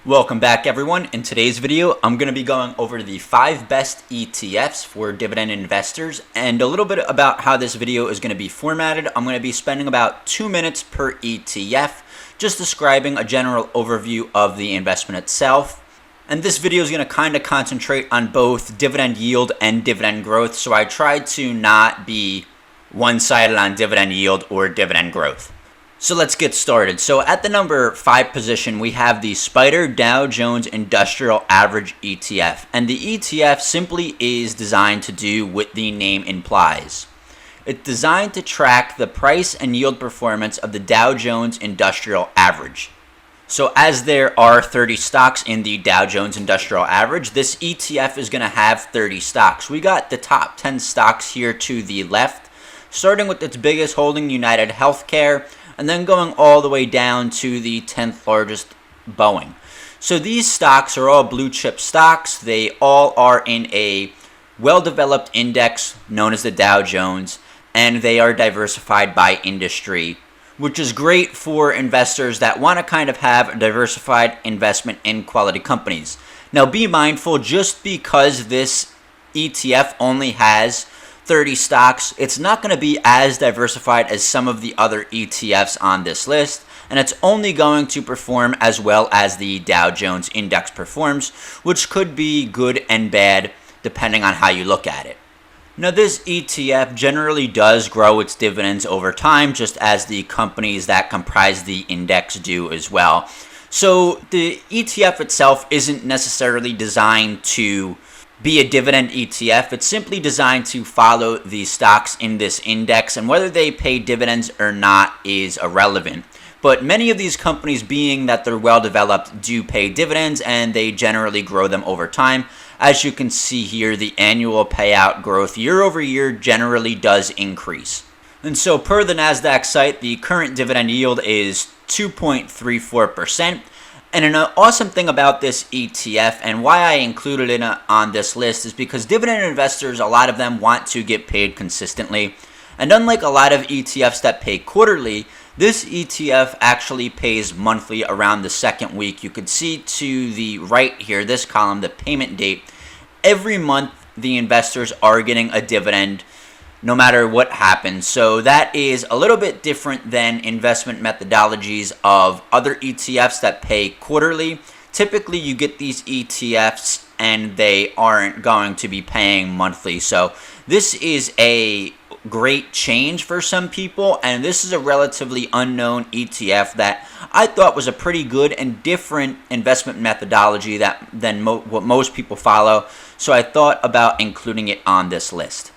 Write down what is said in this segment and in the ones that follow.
Welcome back everyone. In today's video, I'm going to be going over the 5 best ETFs for dividend investors and a little bit about how this video is going to be formatted. I'm going to be spending about 2 minutes per ETF, just describing a general overview of the investment itself. And this video is going to kind of concentrate on both dividend yield and dividend growth, so I tried to not be one-sided on dividend yield or dividend growth. So let's get started. So at the number 5 position, we have the SPDR Dow Jones Industrial Average ETF. And the ETF simply is designed to do what the name implies. It's designed to track the price and yield performance of the Dow Jones Industrial Average. So as there are 30 stocks in the Dow Jones Industrial Average, this ETF is going to have 30 stocks. We got the top 10 stocks here to the left, starting with its biggest holding, United Healthcare, and then going all the way down to the 10th largest, Boeing. So these stocks are all blue chip stocks. They all are in a well-developed index known as the Dow Jones, and they are diversified by industry, which is great for investors that want to kind of have a diversified investment in quality companies. Now be mindful, just because this ETF only has 30 stocks, it's not going to be as diversified as some of the other ETFs on this list, and it's only going to perform as well as the Dow Jones Index performs, which could be good and bad depending on how you look at it. Now this ETF generally does grow its dividends over time, just as the companies that comprise the index do as well. So the ETF itself isn't necessarily designed to be a dividend ETF. It's simply designed to follow the stocks in this index, and whether they pay dividends or not is irrelevant. But many of these companies, being that they're well developed, do pay dividends, and they generally grow them over time. As you can see here, the annual payout growth year over year generally does increase. And so per the NASDAQ site, the current dividend yield is 2.34%. And an awesome thing about this ETF, and why I included it on this list, is because dividend investors, a lot of them want to get paid consistently. And unlike a lot of ETFs that pay quarterly, this ETF actually pays monthly around the second week. You could see to the right here, this column, the payment date. Every month, the investors are getting a dividend no matter what happens. So that is a little bit different than investment methodologies of other ETFs that pay quarterly. Typically, you get these ETFs and they aren't going to be paying monthly. So this is a great change for some people, and this is a relatively unknown ETF that I thought was a pretty good and different investment methodology than what most people follow. So I thought about including it on this list.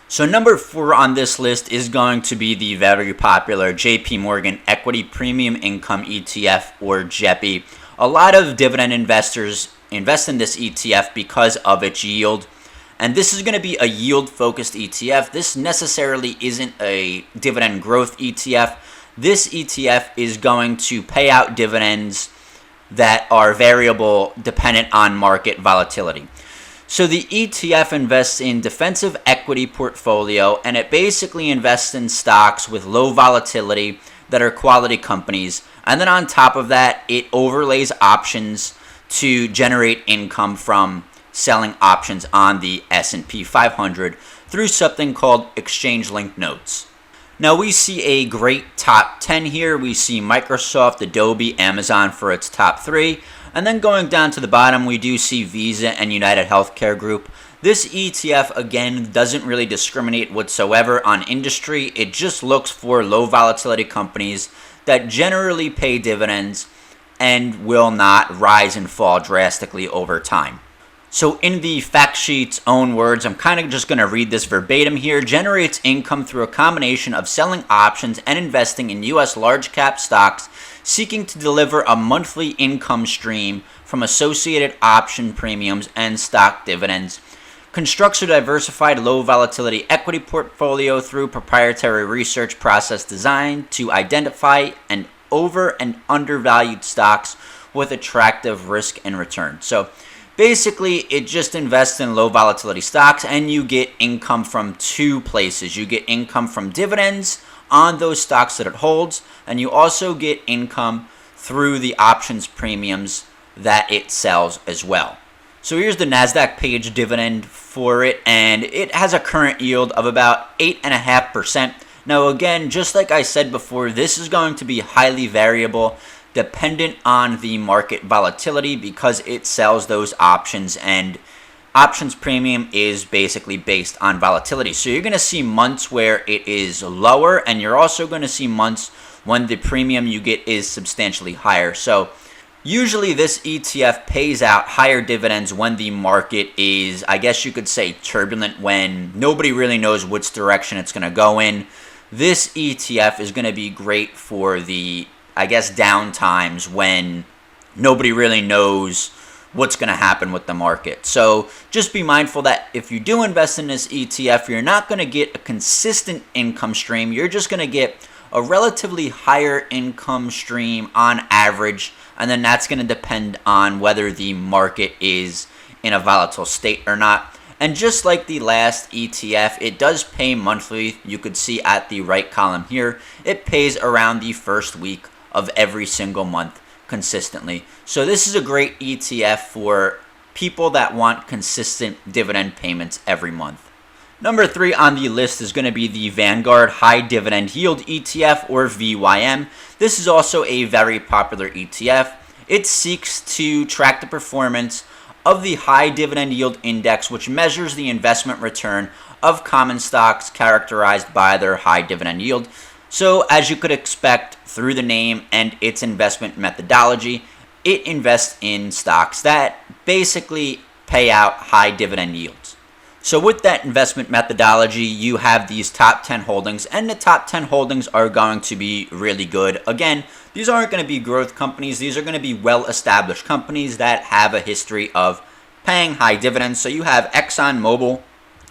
So number 4 on this list is going to be the very popular JPMorgan Equity Premium Income ETF, or JEPI. A lot of dividend investors invest in this ETF because of its yield, and this is going to be a yield-focused ETF. This necessarily isn't a dividend growth ETF. This ETF is going to pay out dividends that are variable dependent on market volatility. So the ETF invests in defensive equity portfolio, and it basically invests in stocks with low volatility that are quality companies. And then on top of that, it overlays options to generate income from selling options on the S&P 500 through something called exchange-linked notes. Now we see a great top 10 here. We see Microsoft, Adobe, Amazon for its top 3. And then going down to the bottom, we do see Visa and United Healthcare Group. This ETF, again, doesn't really discriminate whatsoever on industry. It just looks for low volatility companies that generally pay dividends and will not rise and fall drastically over time. So in the fact sheet's own words, I'm kind of just going to read this verbatim here. Generates income through a combination of selling options and investing in U.S. large cap stocks, seeking to deliver a monthly income stream from associated option premiums and stock dividends. Constructs a diversified low volatility equity portfolio through proprietary research process designed to identify and over and undervalued stocks with attractive risk and return. So basically, it just invests in low volatility stocks, and you get income from 2 places. You get income from dividends on those stocks that it holds, and you also get income through the options premiums that it sells as well. So here's the NASDAQ page dividend for it, and it has a current yield of about 8.5%. Now again, just like I said before, this is going to be highly variable, dependent on the market volatility, because it sells those options, and options premium is basically based on volatility. So you're going to see months where it is lower, and you're also going to see months when the premium you get is substantially higher. So usually this ETF pays out higher dividends when the market is, I guess you could say, turbulent, when nobody really knows which direction it's going to go in. This ETF is going to be great for the, I guess, down times when nobody really knows what's going to happen with the market. So just be mindful that if you do invest in this ETF, you're not going to get a consistent income stream. You're just going to get a relatively higher income stream on average, and then that's going to depend on whether the market is in a volatile state or not. And just like the last ETF, it does pay monthly. You could see at the right column here, it pays around the first week of every single month consistently. So this is a great ETF for people that want consistent dividend payments every month. Number 3 on the list is going to be the Vanguard High Dividend Yield ETF, or VYM. This is also a very popular ETF. It seeks to track the performance of the High Dividend Yield Index, which measures the investment return of common stocks characterized by their high dividend yield. So as you could expect through the name and its investment methodology, it invests in stocks that basically pay out high dividend yields. So with that investment methodology, you have these top 10 holdings, and the top 10 holdings are going to be really good. Again, these aren't going to be growth companies. These are going to be well-established companies that have a history of paying high dividends. So you have ExxonMobil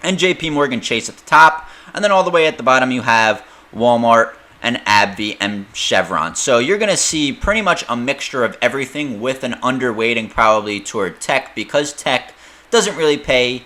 and JPMorgan Chase at the top, and then all the way at the bottom you have Walmart and AbbVie and Chevron. So you're going to see pretty much a mixture of everything, with an underweighting probably toward tech, because tech doesn't really pay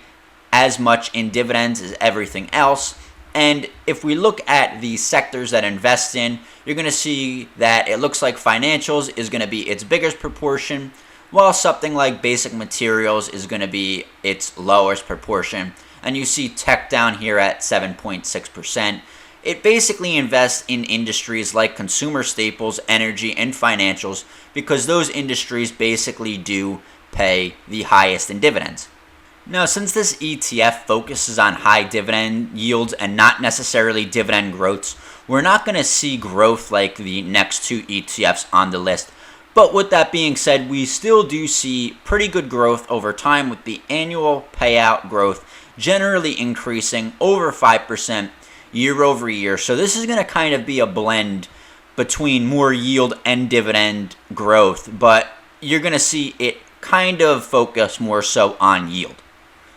as much in dividends as everything else. And if we look at the sectors that invest in, you're going to see that it looks like financials is going to be its biggest proportion, while something like basic materials is going to be its lowest proportion. And you see tech down here at 7.6%. It basically invests in industries like consumer staples, energy, and financials, because those industries basically do pay the highest in dividends. Now, since this ETF focuses on high dividend yields and not necessarily dividend growths, we're not going to see growth like the next 2 ETFs on the list. But with that being said, we still do see pretty good growth over time, with the annual payout growth generally increasing over 5% year over year. So this is going to kind of be a blend between more yield and dividend growth, but you're going to see it kind of focus more so on yield.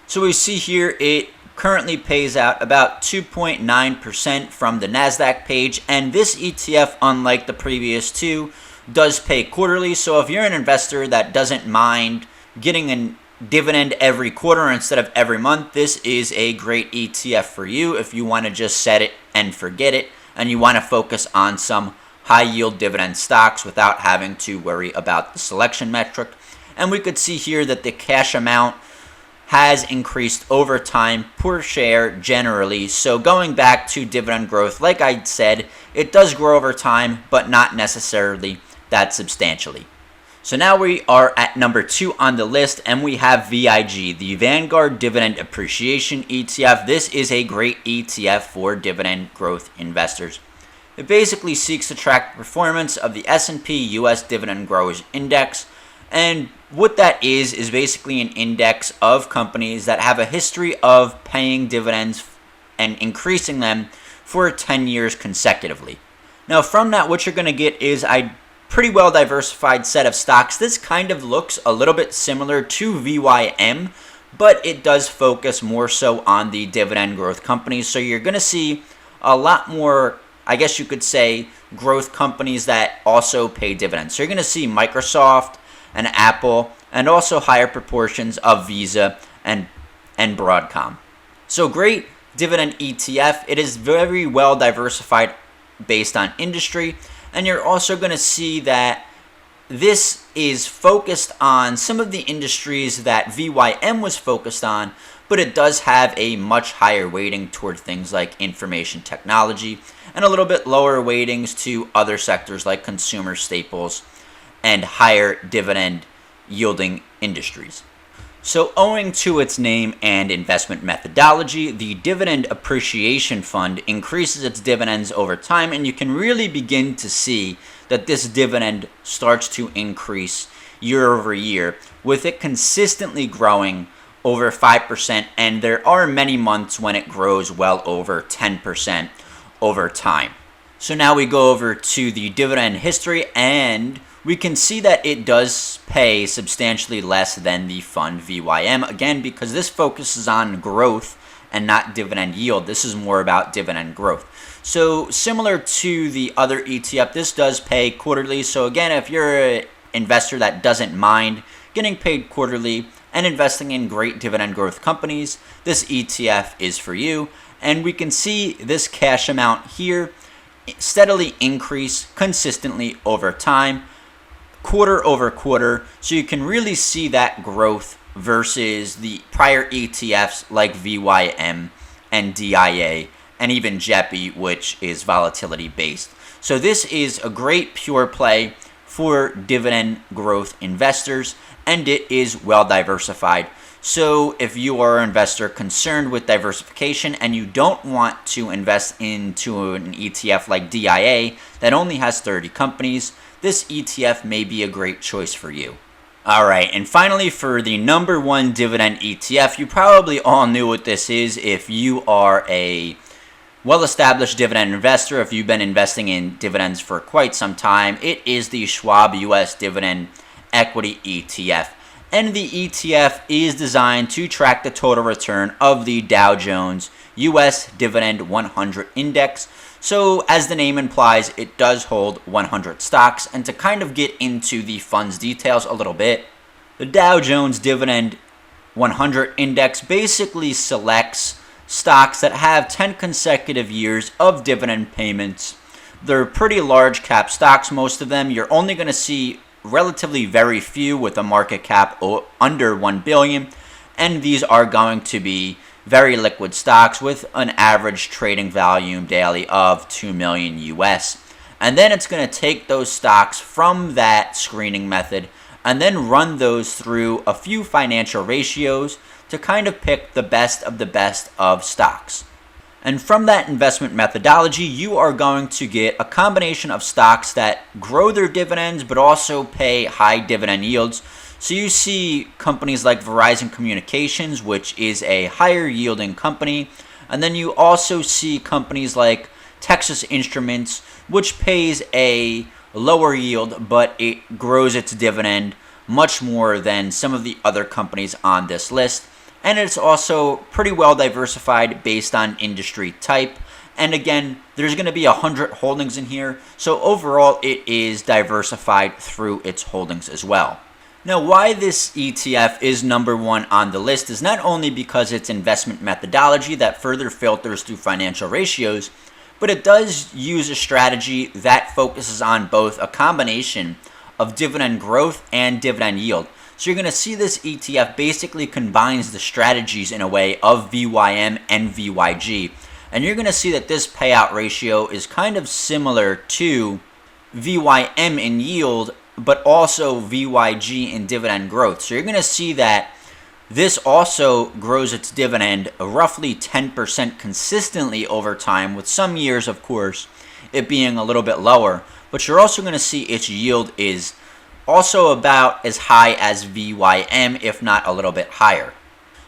So we see here it currently pays out about 2.9% from the NASDAQ page, and this ETF, unlike the previous 2, does pay quarterly. So if you're an investor that doesn't mind getting a dividend every quarter instead of every month, this is a great ETF for you if you want to just set it and forget it, and you want to focus on some high yield dividend stocks without having to worry about the selection metric. And we could see here that the cash amount has increased over time per share generally. So going back to dividend growth, like I said, it does grow over time, but not necessarily that substantially. So now we are at number 2 on the list, and we have VIG, the Vanguard Dividend Appreciation ETF. This is a great ETF for dividend growth investors. It basically seeks to track the performance of the S&P US Dividend Growers Index. And what that is basically an index of companies that have a history of paying dividends and increasing them for 10 years consecutively. Now from that, what you're going to get is a pretty well diversified set of stocks. This kind of looks a little bit similar to VYM, but it does focus more so on the dividend growth companies. So you're going to see a lot more, I guess you could say, growth companies that also pay dividends. So you're going to see Microsoft and Apple, and also higher proportions of Visa and Broadcom. So great dividend ETF. It is very well diversified based on industry, and you're also going to see that this is focused on some of the industries that VYM was focused on, but it does have a much higher weighting toward things like information technology and a little bit lower weightings to other sectors like consumer staples and higher dividend yielding industries. So owing to its name and investment methodology, the Dividend Appreciation Fund increases its dividends over time, and you can really begin to see that this dividend starts to increase year over year, with it consistently growing over 5%, and there are many months when it grows well over 10% over time. So now we go over to the dividend history, and we can see that it does pay substantially less than the fund VYM, again, because this focuses on growth and not dividend yield. This is more about dividend growth. So similar to the other ETF, this does pay quarterly. So again, if you're an investor that doesn't mind getting paid quarterly and investing in great dividend growth companies, this ETF is for you. And we can see this cash amount here steadily increase consistently over time, quarter over quarter, so you can really see that growth versus the prior ETFs like VYM and DIA and even JEPI, which is volatility based. So this is a great pure play for dividend growth investors, and it is well diversified. So if you are an investor concerned with diversification and you don't want to invest into an ETF like DIA that only has 30 companies, this ETF may be a great choice for you. All right, and finally, for the number one dividend ETF, you probably all knew what this is if you are a well-established dividend investor, if you've been investing in dividends for quite some time. It is the Schwab US Dividend Equity ETF. And the ETF is designed to track the total return of the Dow Jones US Dividend 100 Index. So as the name implies, it does hold 100 stocks. And to kind of get into the fund's details a little bit, the Dow Jones Dividend 100 Index basically selects stocks that have 10 consecutive years of dividend payments. They're pretty large cap stocks, most of them. You're only going to see relatively very few with a market cap under 1 billion. And these are going to be very liquid stocks with an average trading volume daily of 2 million US. And then it's going to take those stocks from that screening method and then run those through a few financial ratios to kind of pick the best of stocks. And from that investment methodology, you are going to get a combination of stocks that grow their dividends but also pay high dividend yields. So you see companies like Verizon Communications, which is a higher yielding company. And then you also see companies like Texas Instruments, which pays a lower yield, but it grows its dividend much more than some of the other companies on this list. And it's also pretty well diversified based on industry type. And again, there's going to be 100 holdings in here. So overall, it is diversified through its holdings as well. Now, why this ETF is number one on the list is not only because its investment methodology that further filters through financial ratios, but it does use a strategy that focuses on both a combination of dividend growth and dividend yield. So you're going to see this ETF basically combines the strategies in a way of VYM and VYG. And you're going to see that this payout ratio is kind of similar to VYM in yield, but also VYG in dividend growth. So you're going to see that this also grows its dividend roughly 10% consistently over time, with some years, of course, it being a little bit lower. But you're also going to see its yield is also about as high as VYM, if not a little bit higher.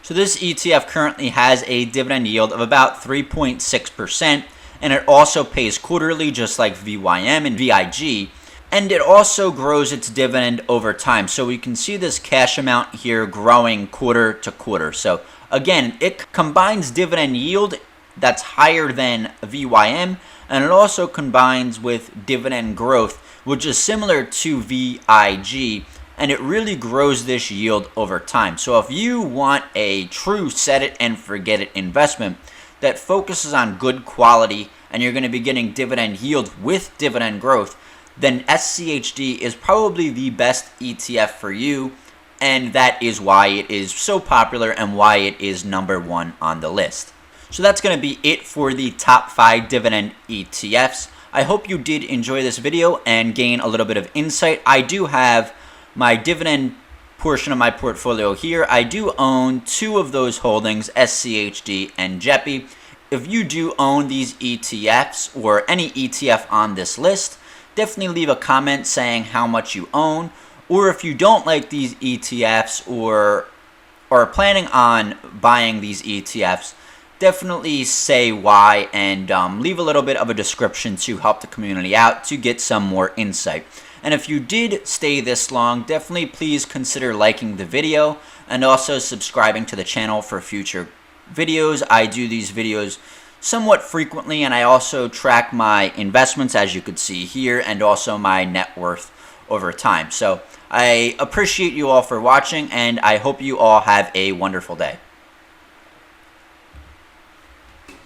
So this ETF currently has a dividend yield of about 3.6%, and it also pays quarterly just like VYM and VIG. And it also grows its dividend over time. So we can see this cash amount here growing quarter to quarter. So again, it combines dividend yield that's higher than VYM, and it also combines with dividend growth, which is similar to VIG, and it really grows this yield over time. So if you want a true set it and forget it investment that focuses on good quality and you're going to be getting dividend yield with dividend growth, then SCHD is probably the best ETF for you, and that is why it is so popular and why it is #1 on the list. So that's going to be it for the top 5 dividend ETFs. I hope you did enjoy this video and gain a little bit of insight. I do have my dividend portion of my portfolio here. I do own 2 of those holdings, SCHD and JEPI. If you do own these ETFs or any ETF on this list, definitely leave a comment saying how much you own. Or if you don't like these ETFs or are planning on buying these ETFs, definitely say why and leave a little bit of a description to help the community out to get some more insight. And if you did stay this long, definitely please consider liking the video and also subscribing to the channel for future videos. I do these videos somewhat frequently, and I also track my investments, as you could see here, and also my net worth over time. So I appreciate you all for watching, and I hope you all have a wonderful day.